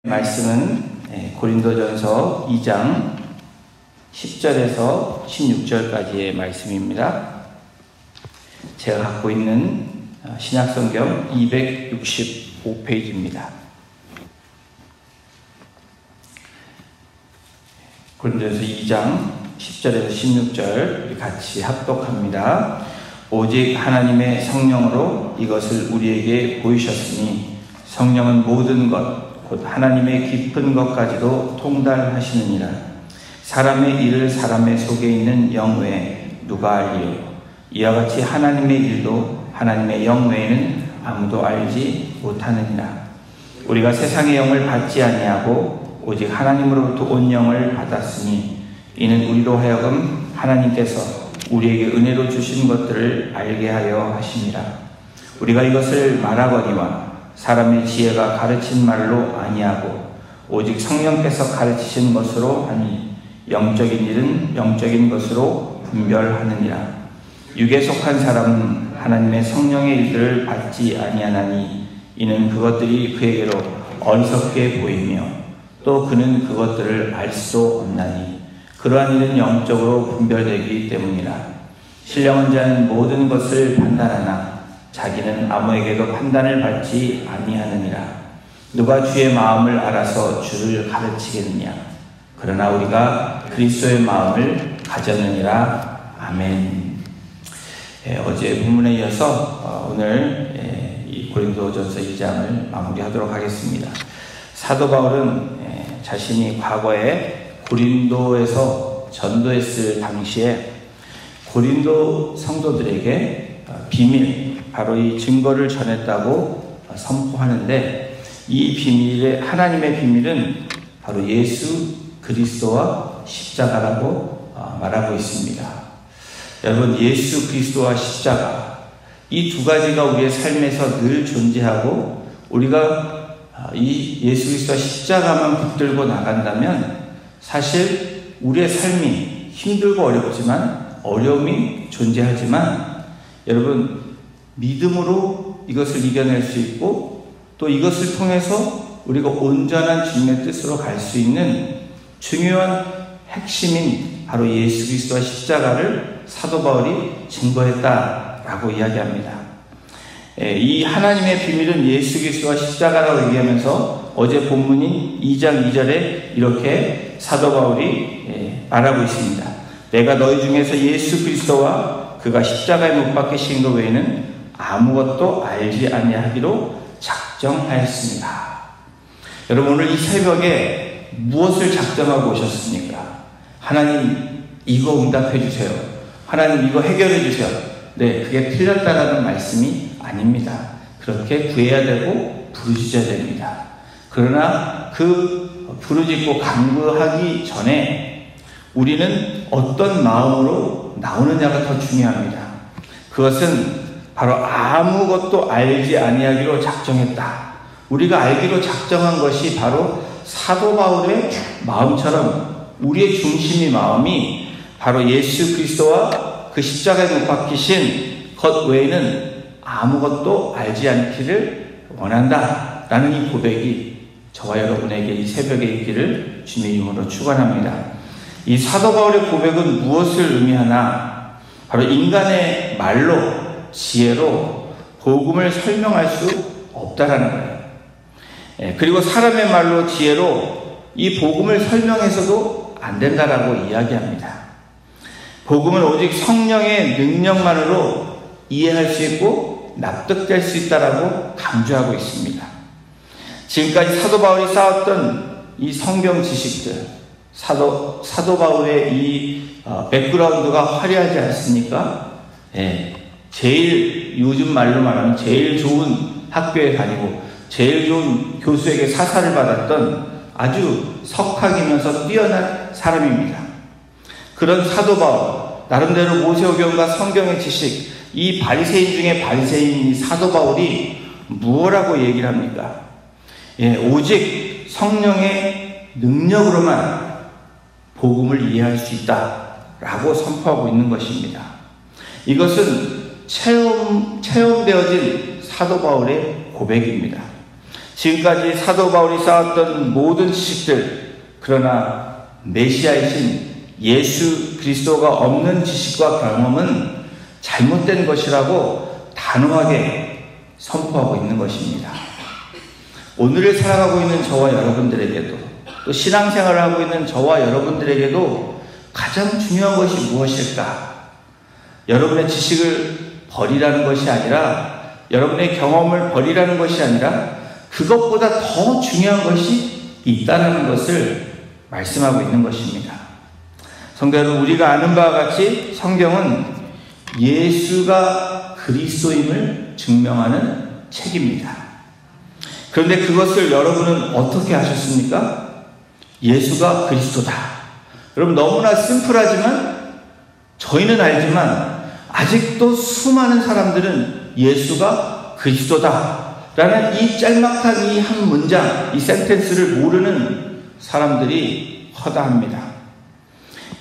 말씀은 고린도전서 2장 10절에서 16절까지의 말씀입니다. 제가 갖고 있는 신약성경 265페이지입니다. 고린도전서 2장 10절에서 16절 같이 합독합니다. 오직 하나님의 성령으로 이것을 우리에게 보이셨으니 성령은 모든 것 곧 하나님의 깊은 것까지도 통달하시느니라. 사람의 일을 사람의 속에 있는 영 외에 누가 알리요? 이와 같이 하나님의 일도 하나님의 영 외에는 아무도 알지 못하느니라. 우리가 세상의 영을 받지 아니하고 오직 하나님으로부터 온 영을 받았으니 이는 우리로 하여금 하나님께서 우리에게 은혜로 주신 것들을 알게 하여 하심이라. 우리가 이것을 말하거니와 사람의 지혜가 가르친 말로 아니하고 오직 성령께서 가르치신 것으로 하니 영적인 일은 영적인 것으로 분별하느니라. 육에 속한 사람은 하나님의 성령의 일들을 받지 아니하나니 이는 그것들이 그에게로 어리석게 보이며 또 그는 그것들을 알 수도 없나니 그러한 일은 영적으로 분별되기 때문이라. 신령한 자는 모든 것을 판단하나 자기는 아무에게도 판단을 받지 아니하느니라. 누가 주의 마음을 알아서 주를 가르치겠느냐. 그러나 우리가 그리스도의 마음을 가졌느니라. 아멘. 어제 본문에 이어서 오늘 이 고린도전서 2장을 마무리하도록 하겠습니다. 사도 바울은 자신이 과거에 고린도에서 전도했을 당시에 고린도 성도들에게 비밀, 바로 이 증거를 전했다고 선포하는데 이 비밀의 하나님의 비밀은 바로 예수 그리스도와 십자가라고 말하고 있습니다. 여러분, 예수 그리스도와 십자가, 이 두 가지가 우리의 삶에서 늘 존재하고 우리가 이 예수 그리스도와 십자가만 붙들고 나간다면 사실 우리의 삶이 힘들고 어렵지만 어려움이 존재하지만 여러분, 믿음으로 이것을 이겨낼 수 있고 또 이것을 통해서 우리가 온전한 주님의 뜻으로 갈 수 있는 중요한 핵심인 바로 예수 그리스도와 십자가를 사도 바울이 증거했다라고 이야기합니다. 이 하나님의 비밀은 예수 그리스도와 십자가라고 얘기하면서 어제 본문인 2장 2절에 이렇게 사도 바울이 말하고 있습니다. 내가 너희 중에서 예수 그리스도와 그가 십자가에 못 박히신 것 외에는 아무것도 알지 아니하기로 작정하였습니다. 여러분, 오늘 이 새벽에 무엇을 작정하고 오셨습니까? 하나님, 이거 응답해 주세요. 하나님, 이거 해결해 주세요. 네, 그게 틀렸다라는 말씀이 아닙니다. 그렇게 구해야 되고 부르짖어야 됩니다. 그러나 그 부르짖고 간구하기 전에 우리는 어떤 마음으로 나오느냐가 더 중요합니다. 그것은 바로 아무것도 알지 아니하기로 작정했다. 우리가 알기로 작정한 것이 바로 사도 바울의 마음처럼 우리의 중심의 마음이 바로 예수 그리스도와 그 십자가에 못 박히신 것 외에는 아무것도 알지 않기를 원한다라는 이 고백이 저와 여러분에게 이 새벽에 있기를 주님의 이름으로 축원합니다. 이 사도 바울의 고백은 무엇을 의미하나? 바로 인간의 말로, 지혜로 복음을 설명할 수 없다라는 거예요. 그리고 사람의 말로, 지혜로 이 복음을 설명해서도 안 된다라고 이야기합니다. 복음은 오직 성령의 능력만으로 이해할 수 있고 납득될 수 있다라고 강조하고 있습니다. 지금까지 사도 바울이 쌓았던 이 성경 지식들, 사도 바울의 이 백그라운드가 화려하지 않습니까? 제일 요즘 말로 말하면 제일 좋은 학교에 다니고 제일 좋은 교수에게 사사를 받았던 아주 석학이면서 뛰어난 사람입니다. 그런 사도 바울, 나름대로 모세오경과 성경의 지식, 이 바리새인 중에 바리새인 사도 바울이 무엇라고 얘기를 합니까? 오직 성령의 능력으로만 복음을 이해할 수 있다라고 선포하고 있는 것입니다. 이것은 체험되어진 사도 바울의 고백입니다. 지금까지 사도 바울이 쌓았던 모든 지식들, 그러나 메시아이신 예수 그리스도가 없는 지식과 경험은 잘못된 것이라고 단호하게 선포하고 있는 것입니다. 오늘을 살아가고 있는 저와 여러분들에게도, 또 신앙생활을 하고 있는 저와 여러분들에게도 가장 중요한 것이 무엇일까? 여러분의 지식을 버리라는 것이 아니라, 여러분의 경험을 버리라는 것이 아니라, 그것보다 더 중요한 것이 있다는 것을 말씀하고 있는 것입니다. 성도 여러분, 우리가 아는 바와 같이 성경은 예수가 그리스도임을 증명하는 책입니다. 그런데 그것을 여러분은 어떻게 아셨습니까? 예수가 그리스도다. 여러분, 너무나 심플하지만 저희는 알지만 아직도 수많은 사람들은 예수가 그리스도다 라는 이 짤막한 이 한 문장, 이 센텐스를 모르는 사람들이 허다합니다.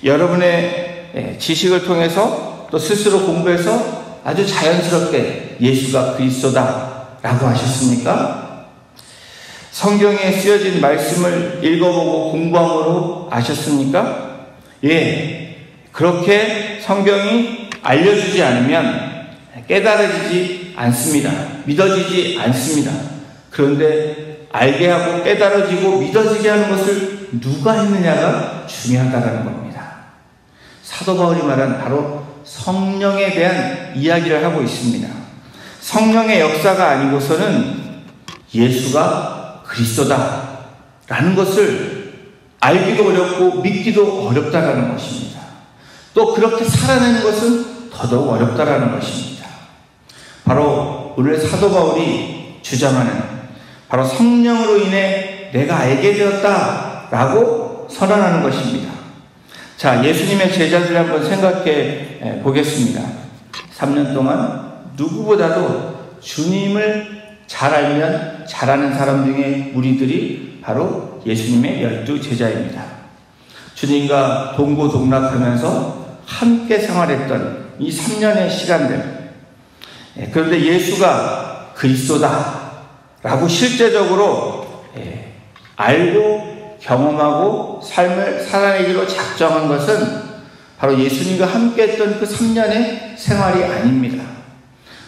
여러분의 지식을 통해서 또 스스로 공부해서 아주 자연스럽게 예수가 그리스도다 라고 하셨습니까? 성경에 쓰여진 말씀을 읽어보고 공부함으로 아셨습니까? 예, 그렇게 성경이 알려주지 않으면 깨달아지지 않습니다. 믿어지지 않습니다. 그런데 알게 하고 깨달아지고 믿어지게 하는 것을 누가 했느냐가 중요하다는 겁니다. 사도 바울이 말한 바로 성령에 대한 이야기를 하고 있습니다. 성령의 역사가 아니고서는 예수가 그리스도다 라는 것을 알기도 어렵고 믿기도 어렵다라는 것입니다. 또 그렇게 살아내는 것은 더더욱 어렵다라는 것입니다. 바로 오늘 사도 바울이 주장하는 바로 성령으로 인해 내가 알게 되었다라고 선언하는 것입니다. 자, 예수님의 제자들 한번 생각해 보겠습니다. 3년 동안 누구보다도 주님을 잘 알면 잘하는 사람 중에 우리들이 바로 예수님의 12 제자입니다. 주님과 동고동락하면서 함께 생활했던 이 3년의 시간들. 그런데 예수가 그리스도다 라고 실제적으로 알고 경험하고 삶을 살아내기로 작정한 것은 바로 예수님과 함께했던 그 3년의 생활이 아닙니다.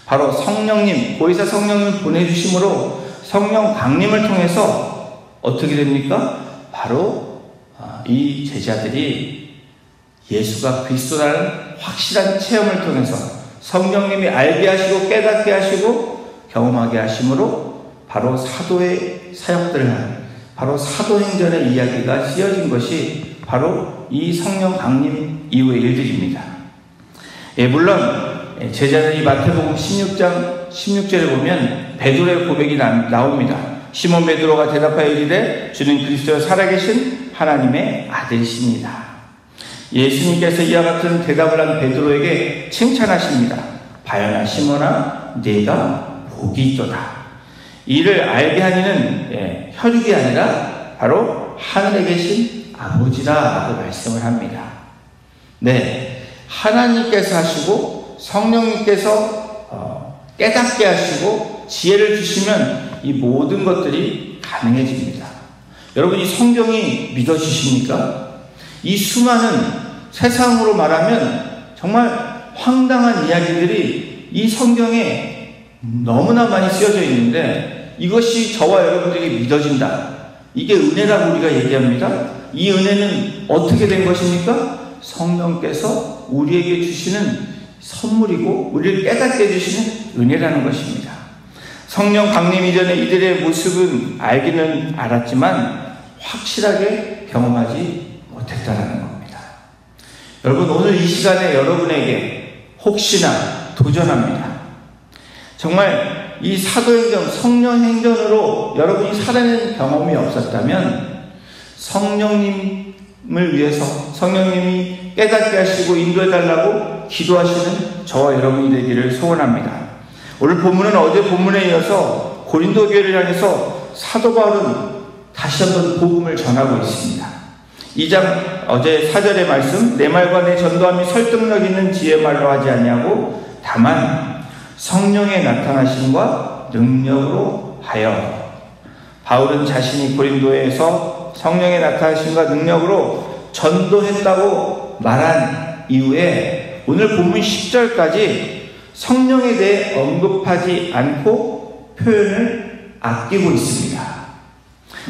바로 성령님, 보혜사 성령님 보내주심으로 성령 강림을 통해서 어떻게 됩니까? 바로 이 제자들이 예수가 그리스도라는 확실한 체험을 통해서 성령님이 알게 하시고 깨닫게 하시고 경험하게 하심으로 바로 사도의 사역들을 하는, 바로 사도행전의 이야기가 쓰여진 것이 바로 이 성령 강림 이후의 일들입니다. 물론 제자들이 마태복음 16장 16절에 보면 베드로의 고백이 나옵니다. 시몬 베드로가 대답하여 이르되 주는 그리스도여 살아계신 하나님의 아들이십니다. 예수님께서 이와 같은 대답을 한 베드로에게 칭찬하십니다. 바요나 시몬아 네가 복이 있도다. 이를 알게 하니는 혈육이 아니라 바로 하늘에 계신 아버지라고 말씀을 합니다. 네, 하나님께서 하시고 성령님께서 깨닫게 하시고 지혜를 주시면 이 모든 것들이 가능해집니다. 여러분, 이 성경이 믿어지십니까? 이 수많은, 세상으로 말하면 정말 황당한 이야기들이 이 성경에 너무나 많이 쓰여져 있는데 이것이 저와 여러분들에게 믿어진다. 이게 은혜라고 우리가 얘기합니다. 이 은혜는 어떻게 된 것입니까? 성령께서 우리에게 주시는 선물이고 우리를 깨닫게 해주시는 은혜라는 것입니다. 성령 강림 이전에 이들의 모습은 알기는 알았지만 확실하게 경험하지 못했다는 겁니다. 여러분, 오늘 이 시간에 여러분에게 혹시나 도전합니다. 정말 이 사도행전, 성령행전으로 여러분이 살아낸 경험이 없었다면 성령님을 위해서 성령님이 깨닫게 하시고 인도해달라고 기도하시는 저와 여러분이 되기를 소원합니다. 오늘 본문은 어제 본문에 이어서 고린도 교회를 향해서 사도 바울은 다시 한번 복음을 전하고 있습니다. 2장 어제 4절의 말씀, 내 말과 내 전도함이 설득력 있는 지혜 말로 하지 아니하고 다만 성령의 나타나심과 능력으로 하여 바울은 자신이 고린도에서 성령의 나타나심과 능력으로 전도했다고 말한 이후에 오늘 본문 10절까지 성령에 대해 언급하지 않고 표현을 아끼고 있습니다.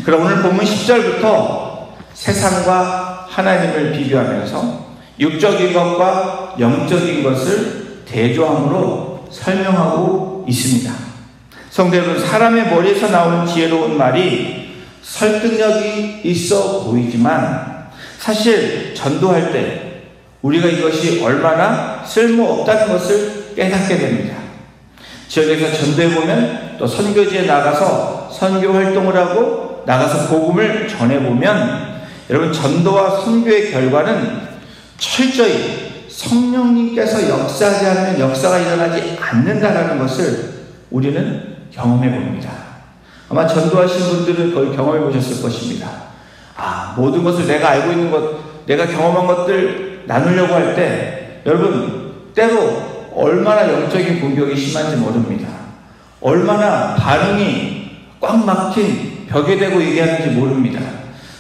그럼 오늘 본문 10절부터 세상과 하나님을 비교하면서 육적인 것과 영적인 것을 대조함으로 설명하고 있습니다. 성도 여러분, 사람의 머리에서 나오는 지혜로운 말이 설득력이 있어 보이지만 사실 전도할 때 우리가 이것이 얼마나 쓸모없다는 것을 깨닫게 됩니다. 지역에서 전도해보면 또 선교지에 나가서 선교 활동을 하고 나가서 복음을 전해보면 여러분, 전도와 선교의 결과는 철저히 성령님께서 역사하지 않으면 역사가 일어나지 않는다는 것을 우리는 경험해 봅니다. 아마 전도하신 분들은 거의 경험해 보셨을 것입니다. 모든 것을 내가 알고 있는 것, 내가 경험한 것들 나누려고 할 때 여러분, 때로 얼마나 영적인 공격이 심한지 모릅니다. 얼마나 반응이 꽉 막힌 벽에 대고 얘기하는지 모릅니다.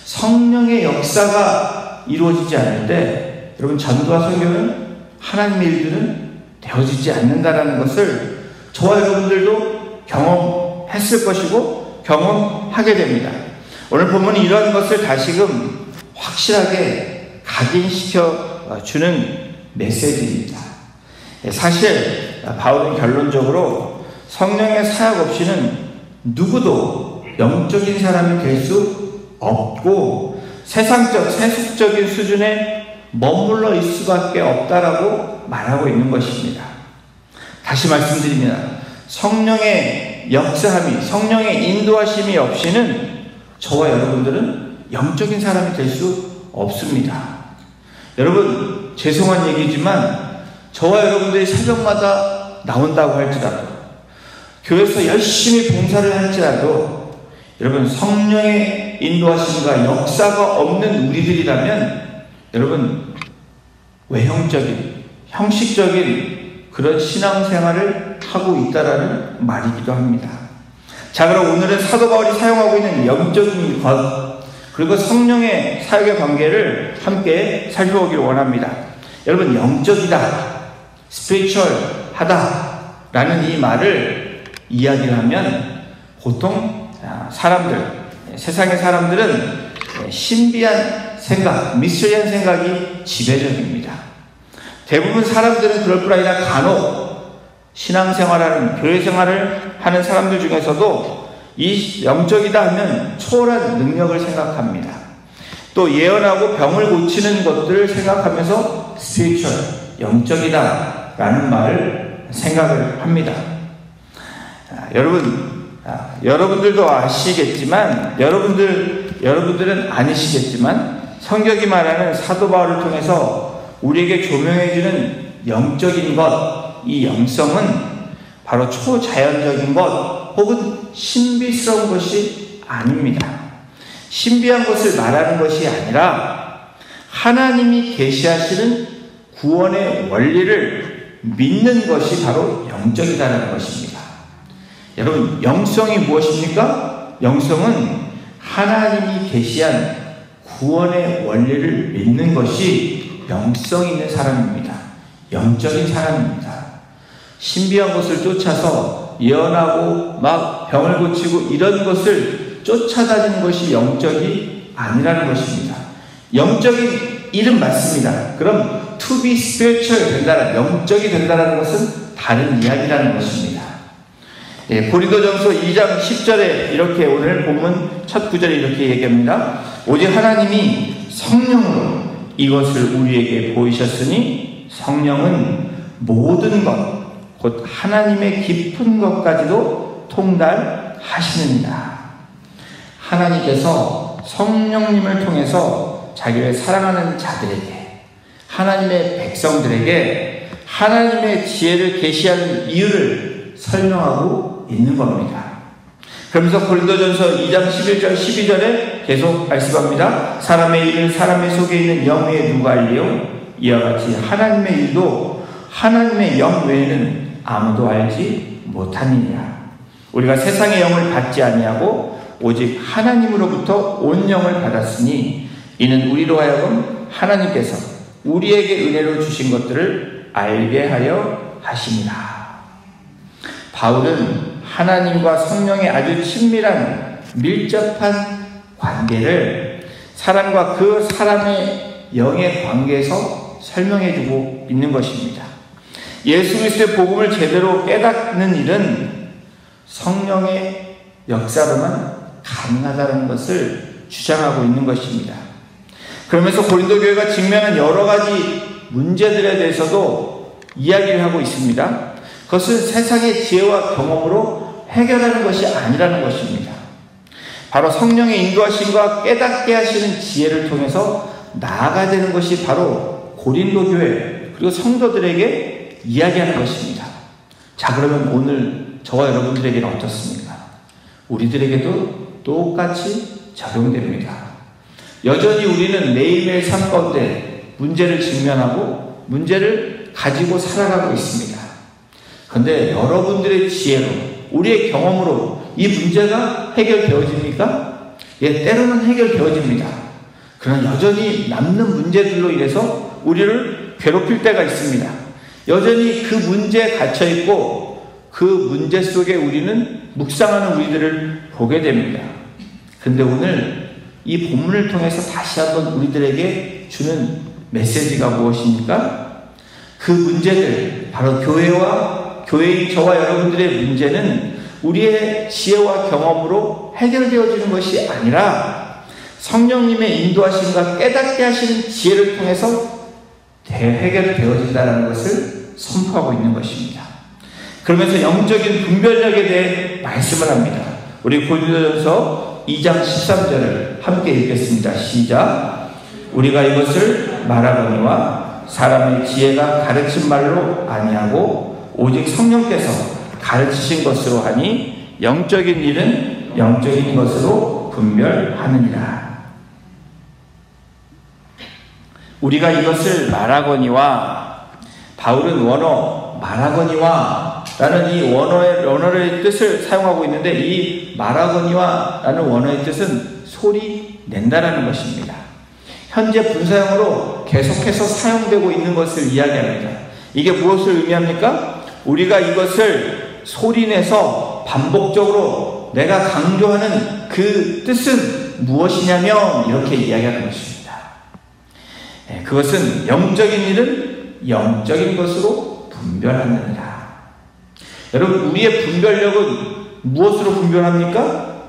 성령의 역사가 이루어지지 않을 때 여러분, 전도와 선교는 하나님의 일들은 되어지지 않는다는 것을 저와 여러분들도 경험했을 것이고 경험하게 됩니다. 오늘 본문은 이런 것을 다시금 확실하게 각인시켜 주는 메시지입니다. 사실 바울은 결론적으로 성령의 사역 없이는 누구도 영적인 사람이 될 수 없고 세상적, 세속적인 수준에 머물러 있을 수밖에 없다라고 말하고 있는 것입니다. 다시 말씀드립니다. 성령의 역사함이, 성령의 인도하심이 없이는 저와 여러분들은 영적인 사람이 될 수 없습니다. 여러분, 죄송한 얘기지만 저와 여러분들이 새벽마다 나온다고 할지라도, 교회에서 열심히 봉사를 할지라도 여러분, 성령의 인도하심과 역사가 없는 우리들이라면 여러분, 외형적인, 형식적인 그런 신앙생활을 하고 있다라는 말이기도 합니다. 자, 그럼 오늘은 사도 바울이 사용하고 있는 영적인 것, 그리고 성령의 사역의 관계를 함께 살펴보기를 원합니다. 여러분, 영적이다, 스피리추얼하다 라는 이 말을 이야기를 하면 보통 사람들, 세상의 사람들은 신비한 생각, 미스터리한 생각이 지배적입니다. 대부분 사람들은 그럴 뿐 아니라 간혹 신앙생활하는, 교회생활을 하는 사람들 중에서도 이 영적이다 하면 초월한 능력을 생각합니다. 또 예언하고 병을 고치는 것들을 생각하면서 스피리추얼, 영적이다 라는 말을 생각을 합니다. 여러분들도 아시겠지만, 여러분들은 아니시겠지만 성경이 말하는 사도 바울을 통해서 우리에게 조명해주는 영적인 것, 이 영성은 바로 초자연적인 것 혹은 신비스러운 것이 아닙니다. 신비한 것을 말하는 것이 아니라 하나님이 계시하시는 구원의 원리를 믿는 것이 바로 영적이라는 것입니다. 여러분, 영성이 무엇입니까? 영성은 하나님이 계시한 구원의 원리를 믿는 것이 영성 있는 사람입니다. 영적인 사람입니다. 신비한 것을 쫓아서 예언하고 막 병을 고치고 이런 것을 쫓아다니는 것이 영적이 아니라는 것입니다. 영적인 일은 맞습니다. 그럼 to be spiritual 된다는, 영적이 된다는 것은 다른 이야기라는 것입니다. 고린도전서 2장 10절에 이렇게, 오늘 본문 첫 구절에 이렇게 얘기합니다. 오직 하나님이 성령으로 이것을 우리에게 보이셨으니 성령은 모든 것, 곧 하나님의 깊은 것까지도 통달하시느니라. 하나님께서 성령님을 통해서 자기를 사랑하는 자들에게, 하나님의 백성들에게 하나님의 지혜를 계시하는 이유를 설명하고 있는 겁니다. 그러면서 고린도전서 2장 11절 12절에 계속 말씀합니다. 사람의 일을 사람의 속에 있는 영 외에 누가 알리요? 이와 같이 하나님의 일도 하나님의 영 외에는 아무도 알지 못하느니라. 우리가 세상의 영을 받지 아니하고 오직 하나님으로부터 온 영을 받았으니 이는 우리로 하여금 하나님께서 우리에게 은혜로 주신 것들을 알게 하려 하심이라. 바울은 하나님과 성령의 아주 친밀한 밀접한 관계를 사람과 그 사람의 영의 관계에서 설명해주고 있는 것입니다. 예수 그리스도의 복음을 제대로 깨닫는 일은 성령의 역사로만 가능하다는 것을 주장하고 있는 것입니다. 그러면서 고린도 교회가 직면한 여러 가지 문제들에 대해서도 이야기를 하고 있습니다. 그것은 세상의 지혜와 경험으로 해결하는 것이 아니라는 것입니다. 바로 성령의 인도하심과 깨닫게 하시는 지혜를 통해서 나아가야 되는 것이 바로 고린도 교회 그리고 성도들에게 이야기하는 것입니다. 자, 그러면 오늘 저와 여러분들에게는 어떻습니까? 우리들에게도 똑같이 적용됩니다. 여전히 우리는 매일매일 삶 가운데 문제를 직면하고 문제를 가지고 살아가고 있습니다. 그런데 여러분들의 지혜로, 우리의 경험으로 이 문제가 해결되어집니까? 예, 때로는 해결되어집니다. 그러나 여전히 남는 문제들로 인해서 우리를 괴롭힐 때가 있습니다. 여전히 그 문제에 갇혀있고 그 문제 속에 우리는 묵상하는 우리들을 보게 됩니다. 그런데 오늘 이 본문을 통해서 다시 한번 우리들에게 주는 메시지가 무엇입니까? 그 문제들, 바로 교회인 저와 여러분들의 문제는 우리의 지혜와 경험으로 해결되어지는 것이 아니라 성령님의 인도하심과 깨닫게 하시는 지혜를 통해서 해결되어진다는 것을 선포하고 있는 것입니다. 그러면서 영적인 분별력에 대해 말씀을 합니다. 우리 고린도전서 2장 13절을 함께 읽겠습니다. 시작. 우리가 이것을 말하거니와 사람의 지혜가 가르친 말로 아니하고 오직 성령께서 가르치신 것으로 하니 영적인 일은 영적인 것으로 분별하느니라. 우리가 이것을 말하거니와, 바울은 원어 말하거니와 라는 이 원어의 뜻을 사용하고 있는데, 이 말하거니와 라는 원어의 뜻은 소리 낸다라는 것입니다. 현재 분사형으로 계속해서 사용되고 있는 것을 이야기합니다. 이게 무엇을 의미합니까? 우리가 이것을 소리내서 반복적으로 내가 강조하는 그 뜻은 무엇이냐면 이렇게 이야기하는 것입니다. 그것은 영적인 일은 영적인 것으로 분별하느니라. 여러분, 우리의 분별력은 무엇으로 분별합니까?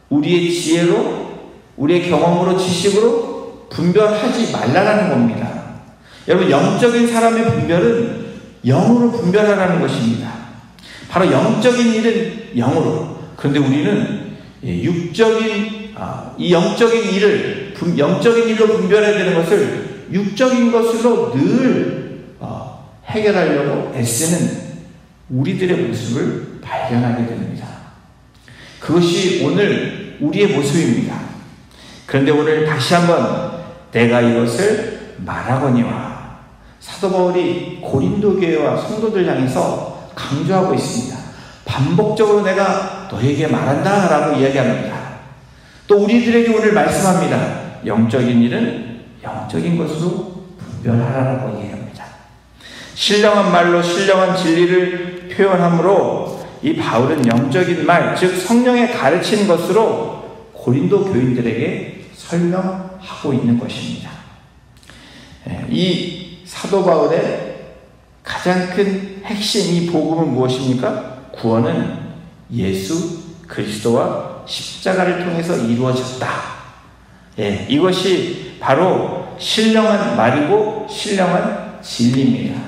우리의 지혜로, 우리의 경험으로, 지식으로 분별하지 말라는 겁니다. 여러분, 영적인 사람의 분별은 영으로 분별하라는 것입니다. 바로 영적인 일은 영으로. 그런데 우리는 육적인, 이 영적인 일로 분별해야 되는 것을 육적인 것으로 늘 해결하려고 애쓰는 우리들의 모습을 발견하게 됩니다. 그것이 오늘 우리의 모습입니다. 그런데 오늘 다시 한번 내가 이것을 말하거니와, 사도 바울이 고린도 교회와 성도들 향해서 강조하고 있습니다. 반복적으로 내가 너에게 말한다 라고 이야기합니다. 또 우리들에게 오늘 말씀합니다. 영적인 일은 영적인 것으로 분별하라고 이야기합니다. 신령한 말로 신령한 진리를 표현하므로 이 바울은 영적인 말, 즉 성령의 가르친 것으로 고린도 교인들에게 설명하고 있는 것입니다. 이 사도 바울의 가장 큰 핵심, 이 복음은 무엇입니까? 구원은 예수 그리스도와 십자가를 통해서 이루어졌다. 이것이 바로 신령한 말이고 신령한 진리입니다.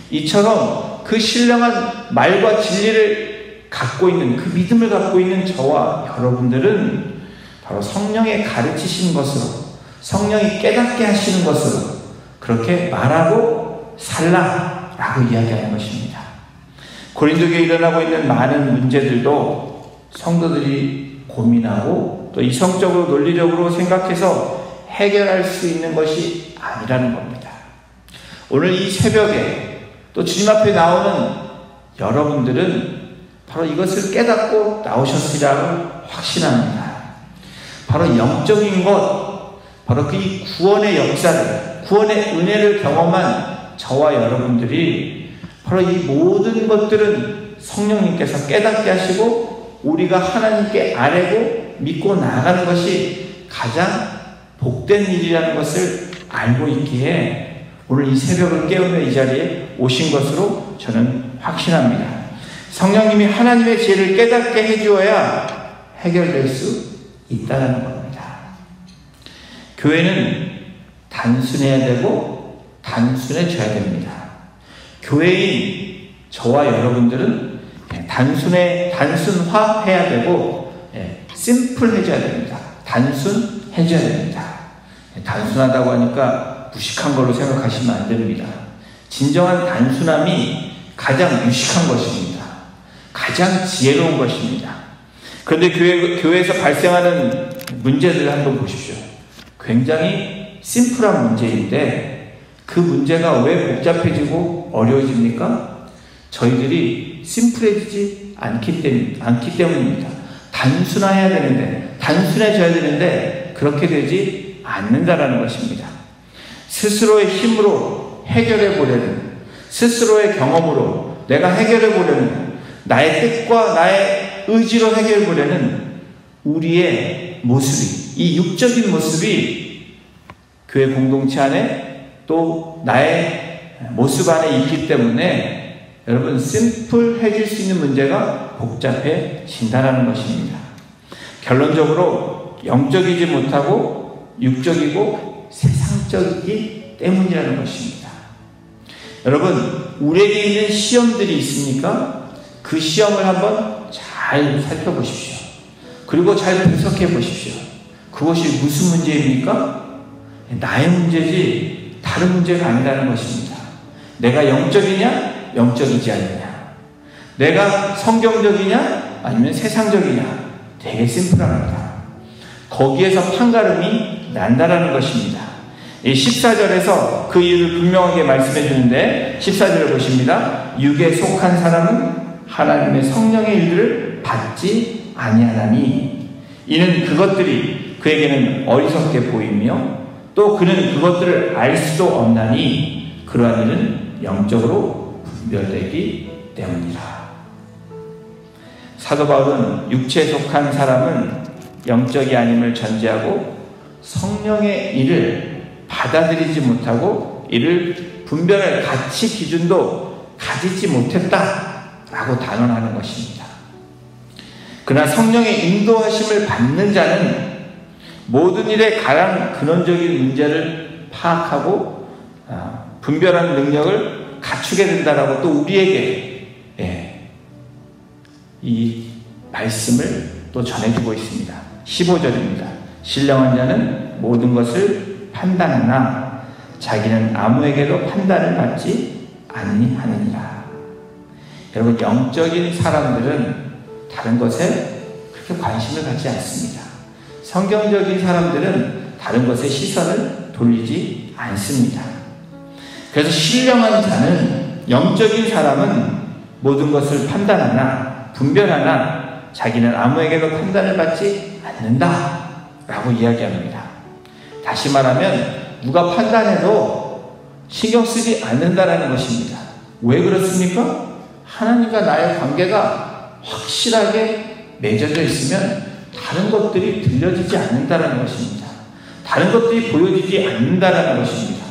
이처럼 그 신령한 말과 진리를 갖고 있는, 그 믿음을 갖고 있는 저와 여러분들은 바로 성령의 가르치신 것으로, 성령이 깨닫게 하시는 것으로 그렇게 말하고 살라라고 이야기하는 것입니다. 고린도교에 일어나고 있는 많은 문제들도 성도들이 고민하고 또 이성적으로 논리적으로 생각해서 해결할 수 있는 것이 아니라는 겁니다. 오늘 이 새벽에 또 주님 앞에 나오는 여러분들은 바로 이것을 깨닫고 나오셨으리라고 확신합니다. 바로 영적인 것, 바로 그 구원의 역사를, 구원의 은혜를 경험한 저와 여러분들이 바로 이 모든 것들은 성령님께서 깨닫게 하시고 우리가 하나님께 아뢰고 믿고 나아가는 것이 가장 복된 일이라는 것을 알고 있기에 오늘 이 새벽을 깨우며 이 자리에 오신 것으로 저는 확신합니다. 성령님이 하나님의 지혜를 깨닫게 해주어야 해결될 수 있다는 겁니다. 교회는 단순해야 되고 단순해져야 됩니다. 교회인 저와 여러분들은 단순화해야 되고 심플해져야 됩니다. 단순해져야 됩니다. 단순하다고 하니까 무식한 걸로 생각하시면 안 됩니다. 진정한 단순함이 가장 유식한 것입니다. 가장 지혜로운 것입니다. 그런데 교회에서 발생하는 문제들을 한번 보십시오. 굉장히 심플한 문제인데 그 문제가 왜 복잡해지고 어려워집니까? 저희들이 심플해지지 않기 때문입니다. 단순해야 되는데, 단순해져야 되는데 그렇게 되지 않는다라는 것입니다. 스스로의 힘으로 해결해 보려는, 스스로의 경험으로 내가 해결해 보려는, 나의 뜻과 나의 의지로 해결해 보려는 우리의 모습이, 이 육적인 모습이 교회 공동체 안에 또 나의 모습 안에 있기 때문에 여러분 심플해질 수 있는 문제가 복잡해진다는 것입니다. 결론적으로 영적이지 못하고 육적이고 세상적이기 때문이라는 것입니다. 여러분, 우리에게 있는 시험들이 있습니까? 그 시험을 한번 잘 살펴보십시오. 그리고 잘 분석해 보십시오. 그것이 무슨 문제입니까? 나의 문제지 다른 문제가 아니라는 것입니다. 내가 영적이냐 영적이지 않느냐, 내가 성경적이냐 아니면 세상적이냐, 되게 심플합니다. 거기에서 판가름이 난다라는 것입니다. 이 14절에서 그 이유를 분명하게 말씀해 주는데 14절을 보십니다. 육에 속한 사람은 하나님의 성령의 일들을 받지 아니하나니 이는 그것들이 그에게는 어리석게 보이며 또 그는 그것들을 알 수도 없나니 그러한 일은 영적으로 분별되기 때문이라. 사도 바울은 육체에 속한 사람은 영적이 아님을 전제하고 성령의 일을 받아들이지 못하고 이를 분별할 가치 기준도 가지지 못했다라고 단언하는 것입니다. 그러나 성령의 인도하심을 받는 자는 모든 일의 가장 근원적인 문제를 파악하고 분별하는 능력을 갖추게 된다라고 또 우리에게 이 말씀을 또 전해주고 있습니다. 15절입니다. 신령한 자는 모든 것을 판단하나 자기는 아무에게도 판단을 받지 아니하느니라. 여러분, 영적인 사람들은 다른 것에 그렇게 관심을 갖지 않습니다. 성경적인 사람들은 다른 것에 시선을 돌리지 않습니다. 그래서 신령한 자는, 영적인 사람은 모든 것을 판단하나 분별하나 자기는 아무에게도 판단을 받지 않는다 라고 이야기합니다. 다시 말하면 누가 판단해도 신경 쓰지 않는다라는 것입니다. 왜 그렇습니까? 하나님과 나의 관계가 확실하게 맺어져 있으면 다른 것들이 들려지지 않는다라는 것입니다. 다른 것들이 보여지지 않는다라는 것입니다.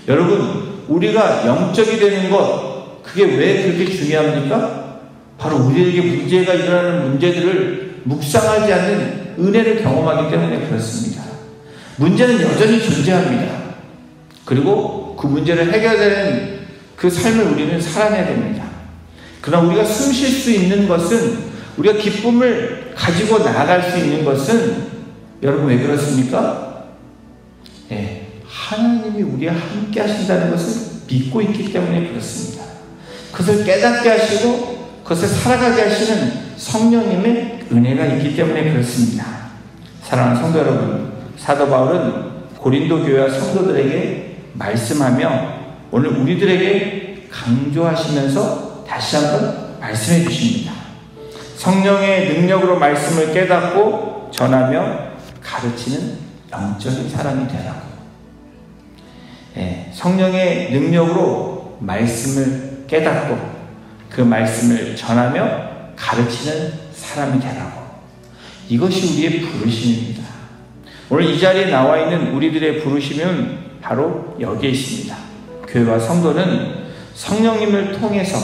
여러분, 우리가 영적이 되는 것, 그게 왜 그렇게 중요합니까? 바로 우리에게 문제가 일어나는 문제들을 묵상하지 않는 은혜를 경험하기 때문에 그렇습니다. 문제는 여전히 존재합니다. 그리고 그 문제를 해결되는 그 삶을 우리는 살아내야 됩니다. 그러나 우리가 숨 쉴 수 있는 것은, 우리가 기쁨을 가지고 나아갈 수 있는 것은, 여러분 왜 그렇습니까? 하나님이 우리와 함께 하신다는 것을 믿고 있기 때문에 그렇습니다. 그것을 깨닫게 하시고 그것을 살아가게 하시는 성령님의 은혜가 있기 때문에 그렇습니다. 사랑하는 성도 여러분, 사도 바울은 고린도 교회와 성도들에게 말씀하며 오늘 우리들에게 강조하시면서 다시 한번 말씀해 주십니다. 성령의 능력으로 말씀을 깨닫고 전하며 가르치는 영적인 사람이 되라고. 성령의 능력으로 말씀을 깨닫고 그 말씀을 전하며 가르치는 사람이 되라고. 이것이 우리의 부르심입니다. 오늘 이 자리에 나와 있는 우리들의 부르심은 바로 여기에 있습니다. 교회와 성도는 성령님을 통해서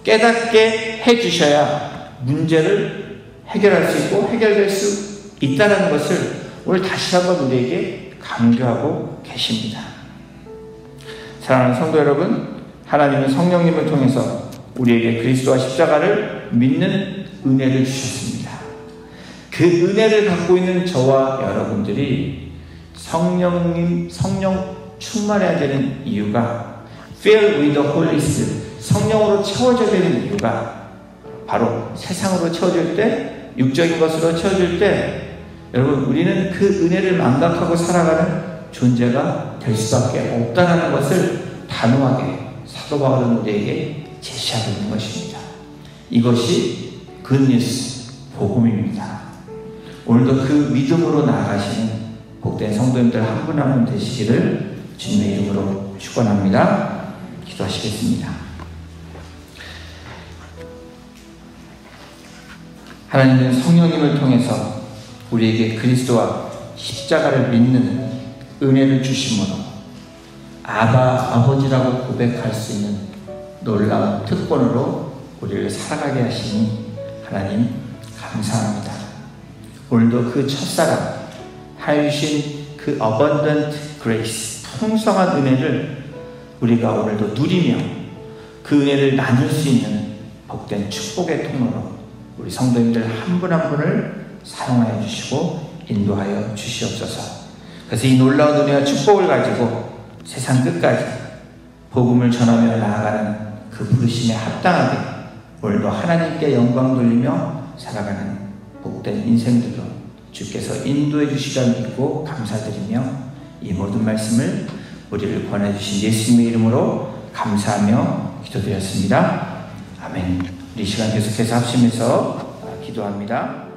깨닫게 해주셔야 문제를 해결할 수 있고 해결될 수 있다는 것을 오늘 다시 한번 우리에게 강조하고 계십니다. 사랑하는 성도 여러분, 하나님은 성령님을 통해서 우리에게 그리스도와 십자가를 믿는 은혜를 주셨습니다. 그 은혜를 갖고 있는 저와 여러분들이 성령 충만해야 되는 이유가 filled with the Holy Spirit, 성령으로 채워져야 되는 이유가 바로 세상으로 채워질 때, 육적인 것으로 채워질 때 여러분 우리는 그 은혜를 망각하고 살아가는 존재가 될 수밖에 없다는 것을 단호하게 사도 바울은 우리에게 제시하고 있는 것입니다. 이것이 굿뉴스, 복음입니다. 오늘도 그 믿음으로 나아가시는 복된 성도님들 한 분 한 분 되시기를 주님의 이름으로 축원합니다. 기도하시겠습니다. 하나님은 성령님을 통해서 우리에게 그리스도와 십자가를 믿는 은혜를 주심으로 아바 아버지라고 고백할 수 있는 놀라운 특권으로 우리를 살아가게 하시니 하나님 감사합니다. 오늘도 그 첫사랑 하유신 그 abundant grace, 풍성한 은혜를 우리가 오늘도 누리며 그 은혜를 나눌 수 있는 복된 축복의 통로로 우리 성도님들 한 분 한 분을 사용하여 주시고 인도하여 주시옵소서. 그래서 이 놀라운 은혜와 축복을 가지고 세상 끝까지 복음을 전하며 나아가는 그 부르심에 합당하게 오늘도 하나님께 영광 돌리며 살아가는 복된 인생들로 주께서 인도해 주시라 믿고 감사드리며 이 모든 말씀을 우리를 권해 주신 예수님의 이름으로 감사하며 기도드렸습니다. 아멘. 우리 시간 계속해서 합심해서 기도합니다.